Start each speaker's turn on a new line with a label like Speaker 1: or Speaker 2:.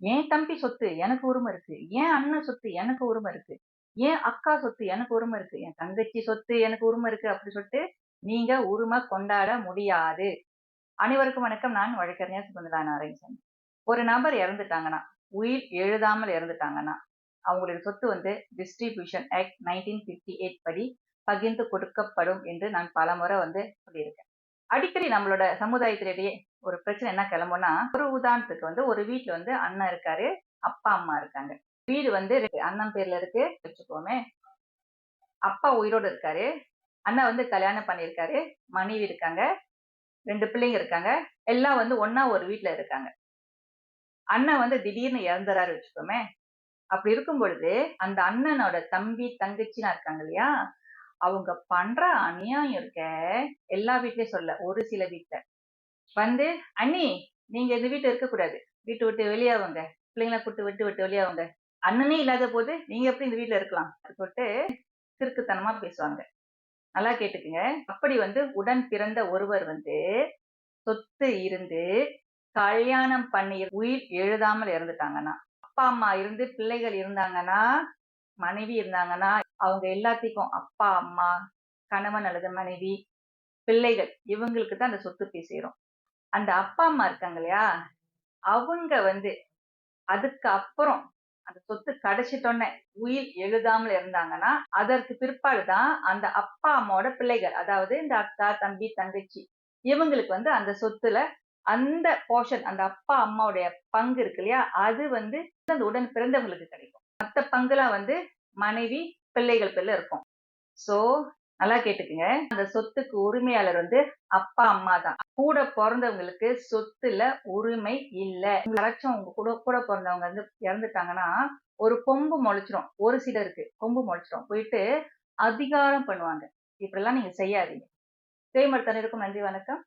Speaker 1: என் தம்பி சொத்து எனக்கு உரிமை இருக்கு. என் அண்ணன் சொத்து எனக்கு உரிமை இருக்கு. என் அக்கா சொத்து எனக்கு உரிமை இருக்கு. என் தங்கச்சி சொத்து எனக்கு உரிமை இருக்கு அப்படி சொல்லிட்டு நீங்க உரிமை கொண்டாட முடியாது. அனைவருக்கும் வணக்கம். நான் வழக்கறிஞர் சுகுந்தரா நாராயணசாமி. ஒரு நபர் இறந்துட்டாங்கன்னா, உயிர் எழுதாமல் இறந்துட்டாங்கன்னா, அவங்களுடைய சொத்து வந்து டிஸ்ட்ரிபியூஷன் ஆக்ட் 1958 படி பகிர்ந்து கொடுக்கப்படும் என்று நான் பலமுறை சொல்லியிருக்கேன். அடிக்கடி நம்மளோட சமுதாயத்திலேயே ஒரு பிரச்சனை என்ன கிளம்பும்னா, ஒரு உதாரணத்துக்கு ஒரு வீட்டுல அண்ணன் இருக்காரு, அப்பா அம்மா இருக்காங்க. வீடு அண்ணன் பேர்ல இருக்கு வச்சுக்கோமே. அப்பா உயிரோடு இருக்காரு, அண்ணன் கல்யாணம் பண்ணியிருக்காரு, மனைவி இருக்காங்க, 2 பிள்ளைங்க இருக்காங்க, எல்லாம் ஒண்ணா ஒரு வீட்டுல இருக்காங்க. அண்ணன் திடீர்னு இறந்துறாரு வச்சுக்கோமே. அப்படி இருக்கும் பொழுது அந்த அண்ணனோட தம்பி தங்கச்சிலாம் இருக்காங்க இல்லையா, அவங்க பண்ற அநியாயம் இருக்க, எல்லா வீட்லயும் சொல்ல, ஒரு சில வீட்டுல அண்ணி நீங்க இந்த வீட்டுல இருக்கக்கூடாது, வீட்டை விட்டு வெளியாவுங்க, பிள்ளைங்களை கூட்டு விட்டு வெளியாவுங்க, அண்ணனே இல்லாத போது நீங்க எப்படி இந்த வீட்டுல இருக்கலாம் சொல்லிட்டு கிறுக்குத்தனமா பேசுவாங்க. நல்லா கேட்டுக்குங்க. அப்படி உடன் பிறந்த ஒருவர் சொத்து இருந்து கல்யாணம் பண்ணி உயிர் எழுதாமல் இறந்துட்டாங்கன்னா, அப்பா அம்மா இருந்து பிள்ளைகள் இருந்தாங்கன்னா, மனைவி இருந்தாங்கன்னா, அவங்க எல்லாத்துக்கும் அப்பா அம்மா, கணவன் அல்லது மனைவி, பிள்ளைகள் இவங்களுக்கு தான் அந்த சொத்து போய் சேரும். அந்த அப்பா அம்மா இருக்காங்க இல்லையா, அவங்க அதுக்கு அப்புறம் அந்த சொத்து கிடைச்சிட்டோன்னே உயிர் எழுதாமல் இருந்தாங்கன்னா, அதற்கு பிற்பாடுதான் அந்த அப்பா அம்மாவோட பிள்ளைகள், அதாவது இந்த அக்கா தம்பி தங்கச்சி, இவங்களுக்கு அந்த சொத்துல அந்த போர்ஷன், அந்த அப்பா அம்மாவுடைய பங்கு இருக்கு இல்லையா, அது அந்த உடன் பிறந்தவங்களுக்கு கிடைக்கும். மத்த பங்குலாம் மனைவி பிள்ளைகள் பேர்ல இருக்கும். சோ நல்லா கேட்டுக்குங்க. அந்த சொத்துக்கு உரிமையாளர் அப்பா அம்மா தான். கூட பிறந்தவங்களுக்கு சொத்துல உரிமை இல்ல. யாராச்சும் உங்க கூட கூட பிறந்தவங்க இறந்துட்டாங்கன்னா, ஒரு கொம்பு முளைச்சிரும். ஒரு சிலருக்கு கொம்பு முளைச்சிரும். போயிட்டு அதிகாரம் பண்ணுவாங்க. இப்படிலாம் நீங்க செய்யாதீங்க. தேய்மடுத்தனருக்கும் நன்றி, வணக்கம்.